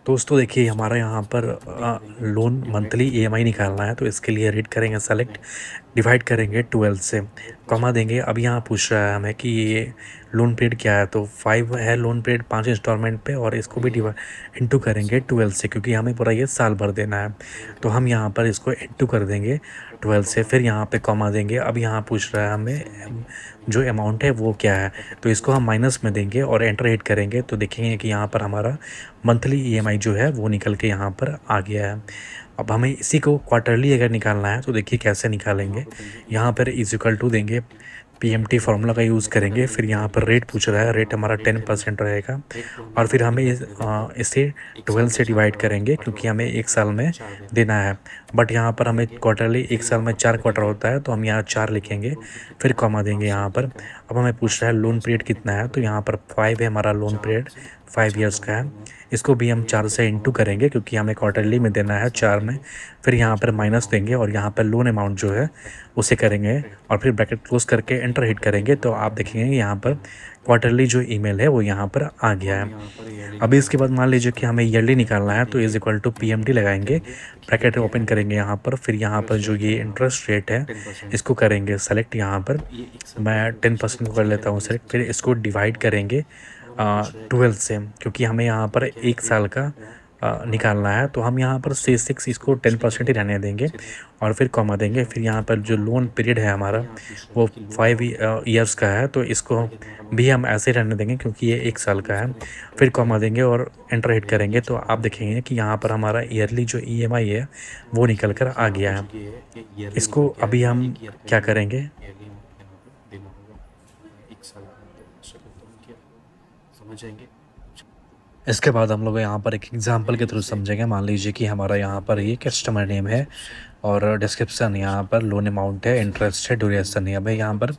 दोस्तों देखिए हमारा यहाँ पर लोन मंथली ईएमआई निकालना है, तो इसके लिए रेट करेंगे सेलेक्ट, डिवाइड करेंगे 12 से, कॉमा देंगे। अब यहाँ पूछ रहा है हमें कि ये लोन पीरियड क्या है, तो 5 है लोन पीरियड 5 इंस्टॉलमेंट पे, और इसको भी डिवाइड इंटू करेंगे 12 से, क्योंकि हमें पूरा ये साल भर देना है। तो हम यहाँ पर इसको इंटू कर देंगे 12 से, फिर यहाँ पे कॉमा देंगे। अब यहाँ पूछ रहा है हमें जो अमाउंट है वो क्या है, तो इसको हम माइनस में देंगे और एंटर हिट करेंगे, तो देखेंगे कि यहाँ पर हमारा मंथली ईएमआई जो है वो निकल के यहाँ पर आ गया है। अब हमें इसी को क्वार्टरली अगर निकालना है तो देखिए कैसे निकालेंगे। यहाँ पर इज इक्वल टू देंगे, पीएमटी फार्मूला का यूज़ करेंगे। फिर यहाँ पर रेट पूछ रहा है, रेट हमारा 10% रहेगा, और फिर हमें इसे 12 से डिवाइड करेंगे, क्योंकि हमें एक साल में देना है। बट यहाँ पर हमें क्वार्टरली एक साल में 4 क्वार्टर होता है, तो हम यहाँ 4 लिखेंगे, फिर कॉमा देंगे यहाँ पर। अब हमें पूछ रहा है लोन पीरियड कितना है, तो यहाँ पर 5 है हमारा लोन पीरियड, 5 ईयर्स का है। इसको भी हम 4 से इंटू करेंगे, क्योंकि हमें क्वार्टरली में देना है 4 में। फिर यहाँ पर माइनस देंगे और यहाँ पर लोन अमाउंट जो है उसे करेंगे, और फिर ब्रैकेट क्लोज करके एंटर हिट करेंगे, तो आप देखेंगे यहाँ पर क्वार्टरली जो ईमेल है वो यहाँ पर आ गया है। अभी इसके बाद मान लीजिए कि हमें ईयरली निकालना है, तो इज इक्वल टू पीएमटी लगाएंगे, ब्रैकेट ओपन करेंगे यहाँ पर। फिर यहाँ पर जो ये इंटरेस्ट रेट है इसको करेंगे सेलेक्ट, यहाँ पर मैं 10% को कर लेता हूँ सेलेक्ट। फिर इसको डिवाइड करेंगे 12 से, क्योंकि हमें यहाँ पर एक साल का निकालना है, तो हम यहाँ पर C6 इसको 10% ही रहने देंगे, और फिर कॉमा देंगे। फिर यहाँ पर जो लोन पीरियड है हमारा वो 5 ईयर्स का है, तो इसको भी हम ऐसे रहने देंगे, क्योंकि ये एक साल का है। फिर कॉमा देंगे और एंटर हिट करेंगे, तो आप देखेंगे कि यहाँ पर हमारा ईयरली जो ईएमआई है वो निकल कर आ गया है। इसको अभी हम क्या करेंगे, इसके बाद हम लोग यहाँ पर एक एग्जांपल के थ्रू समझेंगे। मान लीजिए कि हमारा यहाँ पर ये कस्टमर नेम है, और डिस्क्रिप्शन यहाँ पर लोन अमाउंट है, इंटरेस्ट है, ड्यूरेशन है। हमें यहाँ पर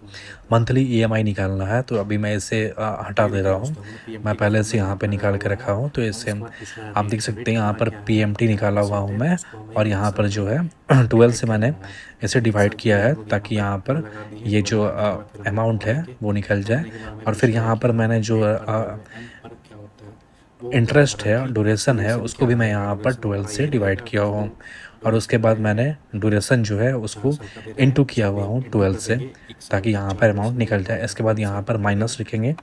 मंथली ईएमआई निकालना है, तो अभी मैं इसे हटा दे रहा हूँ। मैं पहले से यहाँ पे निकाल के रखा हूँ, तो इससे आप देख सकते हैं यहाँ पर पीएमटी निकाला हुआ हूँ मैं, और यहाँ पर जो है 12 से मैंने इसे डिवाइड किया है, ताकि यहाँ पर ये जो अमाउंट है वो निकल जाए। और फिर यहाँ पर मैंने जो इंटरेस्ट है, ड्यूरेशन है, उसको भी मैं यहाँ पर 12 से डिवाइड किया हुआ हूँ, और उसके बाद मैंने ड्यूरेशन जो है उसको इनटू किया हुआ हूँ 12 से, ताकि यहाँ पर अमाउंट निकल जाए। इसके बाद यहाँ पर माइनस लिखेंगे,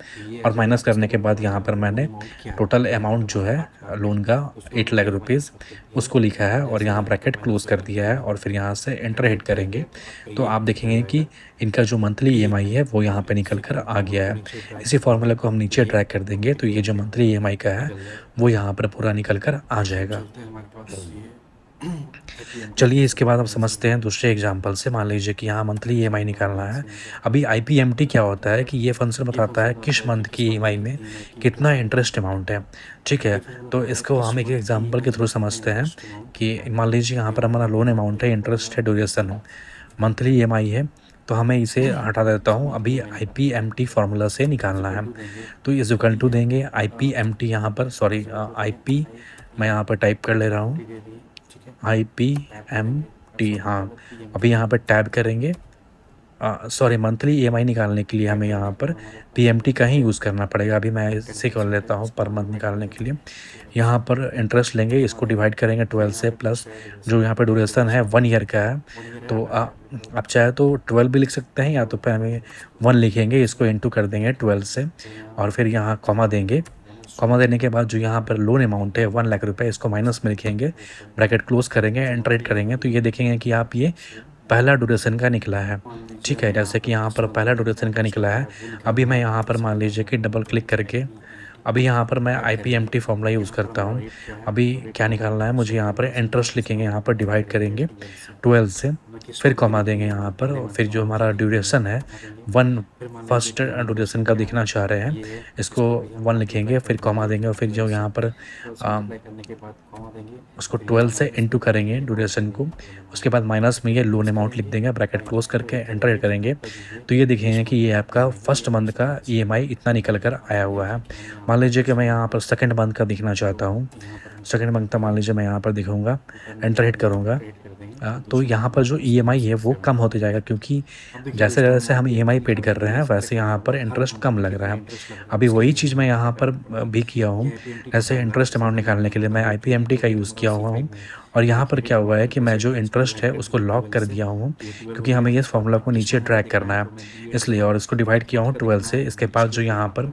और माइनस करने के बाद यहाँ पर मैंने टोटल अमाउंट जो है लोन का 8 लाख रुपीज़ उसको लिखा है, और यहाँ ब्रैकेट क्लोज कर दिया है, और फिर यहाँ से एंटर हिट करेंगे, तो आप देखेंगे कि इनका जो मंथली ईएमआई है वो यहाँ पे निकल कर आ गया है। इसी फॉर्मूले को हम नीचे ड्रैग कर देंगे, तो ये जो मंथली ईएमआई का है वो यहाँ पर पूरा निकल कर आ जाएगा। चलिए इसके बाद हम समझते हैं दूसरे एग्जांपल से। मान लीजिए कि यहाँ मंथली ईएमआई निकालना है। अभी आईपीएमटी क्या होता है कि ये फंक्शन बताता है किस मंथ की ईएमआई में कितना इंटरेस्ट अमाउंट है, ठीक है। तो इसको हम एक एग्जांपल के थ्रू समझते हैं कि मान लीजिए यहाँ पर हमारा लोन अमाउंट है, इंटरेस्ट है, ड्यूरेशन है, मंथली ईएमआई है, तो हमें इसे हटा देता हूँ। अभी आईपीएमटी फार्मूला से निकालना है, तो इज इक्वल टू देंगे आईपीएमटी, यहाँ पर सॉरी आईपी मैं यहाँ पर टाइप कर ले रहा हूँ, IPMT, हाँ। अभी यहाँ पर टैब करेंगे, सॉरी मंथली ईएमआई निकालने के लिए हमें यहाँ पर पीएमटी का ही यूज़ करना पड़ेगा। अभी मैं इसे कर लेता हूँ पर मंथ निकालने के लिए। यहाँ पर इंटरेस्ट लेंगे, इसको डिवाइड करेंगे 12 से, प्लस जो यहाँ पर ड्यूरेशन है 1 ईयर का है, तो आप चाहे तो 12 भी लिख सकते हैं, या तो पहले 1 लिखेंगे, इसको इंटू कर देंगे 12 से, और फिर यहाँ कॉमा देंगे। कॉमा देने के बाद जो यहाँ पर लोन अमाउंट है 1 लाख रुपए, इसको माइनस में लिखेंगे, ब्रैकेट क्लोज करेंगे, एंटर हिट करेंगे, तो ये देखेंगे कि आप ये पहला ड्यूरेशन का निकला है, ठीक है। जैसे कि यहाँ पर पहला ड्यूरेशन का निकला है। अभी मैं यहाँ पर मान लीजिए कि डबल क्लिक करके अभी यहाँ पर मैं आईपीएमटी फॉर्मूला यूज़ करता हूँ। अभी क्या निकालना है मुझे, यहाँ पर इंटरेस्ट लिखेंगे, यहाँ पर डिवाइड करेंगे 12 से, फिर कॉमा देंगे यहाँ पर, और फिर जो हमारा ड्यूरेशन है 1 फर्स्ट ड्यूरेशन का दिखना चाह रहे हैं, इसको 1 लिखेंगे, फिर कॉमा देंगे, और फिर जो यहाँ पर उसको 12 से इंटू करेंगे ड्यूरेशन को, उसके बाद माइनस में ये लोन अमाउंट लिख देंगे, ब्रैकेट क्लोज करके एंटर करेंगे, तो ये दिखेंगे कि ये आपका फर्स्ट मंथ का ईएमआई इतना निकल कर आया हुआ है। मान लीजिए कि मैं यहाँ पर सेकंड मंथ का दिखना चाहता हूँ, सेकंड मंथ का मान लीजिए मैं यहाँ पर दिखाऊंगा, एंटर हिट करूँगा, तो यहाँ पर जो ईएमआई है वो कम होते जाएगा, क्योंकि जैसे-जैसे हम ईएमआई पेड कर रहे हैं वैसे यहाँ पर इंटरेस्ट कम लग रहा है। अभी वही चीज़ मैं यहाँ पर भी किया हूँ। ऐसे इंटरेस्ट अमाउंट निकालने के लिए मैं आईपीएमटी का यूज़ किया हुआ हूँ, और यहाँ पर क्या हुआ है कि मैं जो इंटरेस्ट है उसको लॉक कर दिया हूँ, क्योंकि हमें ये फ़ॉर्मूला को नीचे ट्रैक करना है इसलिए, और इसको डिवाइड किया हूँ 12 से। इसके बाद जो यहाँ पर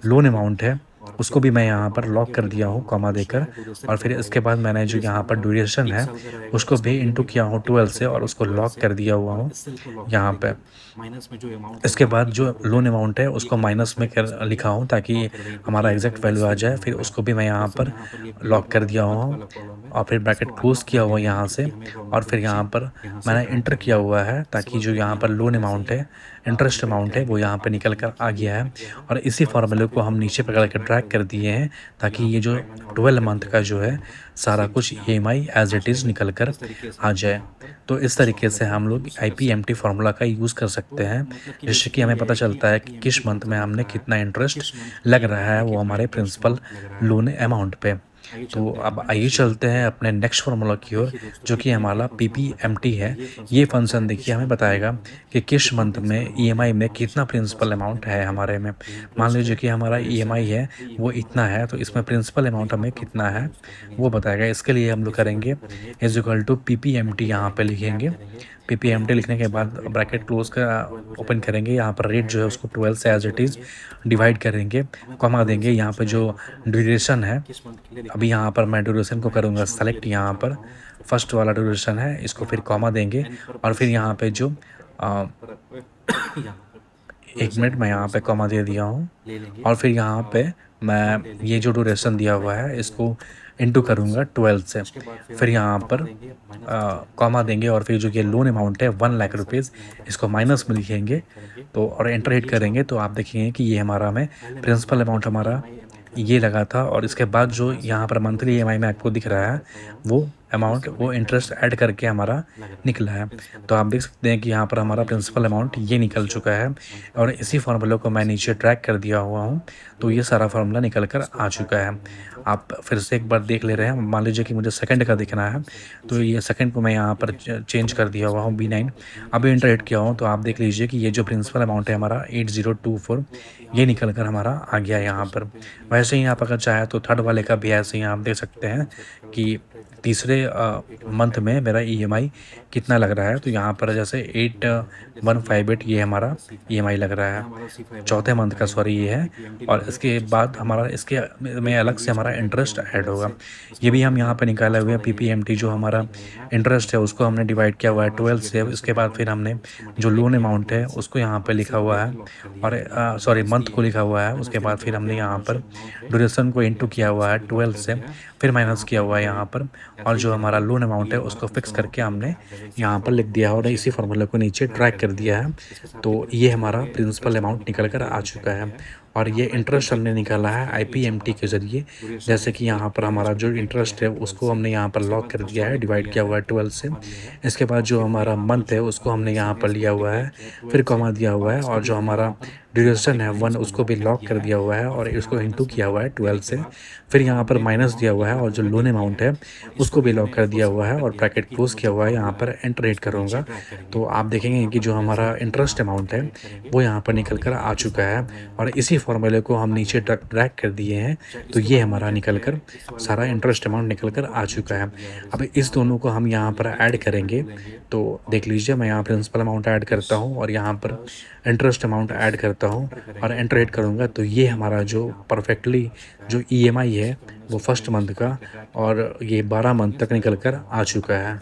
लोन अमाउंट है उसको भी मैं यहाँ पर लॉक कर दिया हूँ कॉमा देकर, और फिर इसके बाद मैंने जो यहाँ पर ड्यूरेशन है उसको भी इंटू किया हूँ 12 से और उसको लॉक कर दिया हुआ हूँ यहाँ पे। इसके बाद जो लोन अमाउंट है उसको माइनस में कर लिखा हूँ ताकि हमारा एग्जैक्ट वैल्यू आ जाए, फिर उसको भी मैं यहाँ पर लॉक कर दिया हुआ हूँ और फिर ब्रैकेट क्लोज किया हुआ यहाँ से, और फिर यहाँ पर मैंने इंटर किया हुआ है ताकि जो यहाँ पर लोन अमाउंट है, इंटरेस्ट अमाउंट है, वो यहाँ पर निकल कर आ गया है। और इसी फार्मूले को हम नीचे पकड़ के ड्रैग कर दिए हैं ताकि ये जो 12 मंथ का जो है सारा कुछ ईएमआई एज इट इज़ निकल कर आ जाए। तो इस तरीके से हम लोग आईपीएमटी फार्मूला का यूज़ कर सकते हैं, जिससे कि हमें पता चलता है कि किस मंथ में हमने कितना इंटरेस्ट लग रहा है वो हमारे प्रिंसिपल लोन अमाउंट पे। तो अब आइए चलते हैं अपने नेक्स्ट फार्मूला की ओर, जो कि हमारा पीपीएमटी है। ये फंक्शन देखिए हमें बताएगा कि किस मंथ में ईएमआई में कितना प्रिंसिपल अमाउंट है हमारे में। मान लीजिए कि हमारा ईएमआई है वो इतना है, तो इसमें प्रिंसिपल अमाउंट हमें कितना है वो बताएगा। इसके लिए हम लोग करेंगे इज इक्वल टू पीपीएमटी, यहाँ पे लिखेंगे। पीपीएमटी लिखने के बाद ब्रैकेट क्लोज का ओपन करेंगे, यहाँ पर रेट जो है उसको 12 से एज इट इज़ डिवाइड करेंगे, कॉमा देंगे। यहाँ पे जो ड्यूरेशन है, अभी यहाँ पर मैं ड्यूरेशन को करूँगा सेलेक्ट, यहाँ पर फर्स्ट वाला ड्यूरेशन है इसको फिर कॉमा देंगे, और फिर यहाँ पे जो 1 मिनट मैं यहाँ पे कॉमा दे दिया हूँ, और फिर यहाँ पे मैं ये जो ड्यूरेशन दिया हुआ है इसको इंटू करूँगा 12 से, फिर यहाँ पर कॉमा देंगे, और फिर जो ये लोन अमाउंट है 1 लाख रुपीज़ इसको माइनस में लिखेंगे तो, और एंटर हिट करेंगे तो आप देखेंगे कि ये हमारा में प्रिंसिपल अमाउंट हमारा ये लगा था। और इसके बाद जो यहाँ पर मंथली ईएमआई में आपको दिख रहा है वो अमाउंट, वो इंटरेस्ट ऐड करके हमारा निकला है। तो आप देख सकते हैं कि यहाँ पर हमारा प्रिंसिपल अमाउंट ये निकल चुका है, और इसी फार्मूले को मैं नीचे ट्रैक कर दिया हुआ हूँ, तो ये सारा फार्मूला निकल कर आ चुका है। आप फिर से एक बार देख ले रहे हैं। मान लीजिए कि मुझे सेकंड का दिखना है, तो ये सेकंड को मैं यहाँ पर चेंज कर दिया हुआ हूँ B9। अभी इंटर हिट किया हूँ तो आप देख लीजिए कि ये जो प्रिंसिपल अमाउंट है हमारा 8024 ये निकल कर हमारा आ गया यहाँ पर। वैसे ही आप अगर चाहे तो थर्ड वाले का भी ऐसे ही आप देख सकते हैं कि तीसरे मंथ में मेरा ईएमआई कितना लग रहा है। तो यहाँ पर जैसे 8158 ये हमारा ईएमआई लग रहा है, चौथे मंथ का सॉरी ये है, और इसके बाद हमारा इसके में अलग से हमारा इंटरेस्ट ऐड होगा। ये भी हम यहाँ पे निकाले हुए हैं पीपीएमटी, जो हमारा इंटरेस्ट है उसको हमने डिवाइड किया हुआ है 12 से। इसके बाद फिर हमने जो लोन अमाउंट है उसको यहाँ पे लिखा हुआ है, और सॉरी मंथ को लिखा हुआ है। उसके बाद फिर हमने यहाँ पर ड्यूरेशन को इंटू किया हुआ है 12 से, फिर माइनस किया हुआ है यहाँ पर, और जो हमारा लोन अमाउंट है उसको फिक्स करके हमने यहाँ पर लिख दिया और इसी फार्मूला को नीचे ट्रैक कर दिया है। तो ये हमारा प्रिंसिपल अमाउंट निकल कर आ चुका है, और ये इंटरेस्ट हमने निकाला है आईपीएमटी के ज़रिए। जैसे कि यहाँ पर हमारा जो इंटरेस्ट है उसको हमने यहाँ पर लॉक कर दिया है, डिवाइड किया हुआ है 12 से। इसके बाद जो हमारा मंथ है उसको हमने यहाँ पर लिया हुआ है, फिर कॉमा दिया हुआ है, और जो हमारा ड्यूरेशन है 1 उसको भी लॉक कर दिया हुआ है और इसको इंटू किया हुआ है 12 से। फिर यहाँ पर माइनस दिया हुआ है, और जो लोन अमाउंट है उसको भी लॉक कर दिया हुआ है और ब्रैकेट क्लोज किया हुआ है। यहाँ पर एंटर हिट करूँगा तो आप देखेंगे कि जो हमारा इंटरेस्ट अमाउंट है वो यहाँ पर निकल कर आ चुका है, और इसी फार्मूले को हम नीचे ड्रैग कर दिए हैं। तो ये हमारा निकल कर सारा इंटरेस्ट अमाउंट निकल कर आ चुका है। अब इस दोनों को हम यहाँ पर ऐड करेंगे, तो देख लीजिए मैं यहाँ प्रिंसिपल अमाउंट ऐड करता हूँ और यहाँ पर इंटरेस्ट अमाउंट ऐड करता हूँ और एंटर हिट करूँगा, तो ये हमारा जो परफेक्टली जो ईएमआई है वो फर्स्ट मंथ का, और ये 12 मंथ तक निकल कर आ चुका है।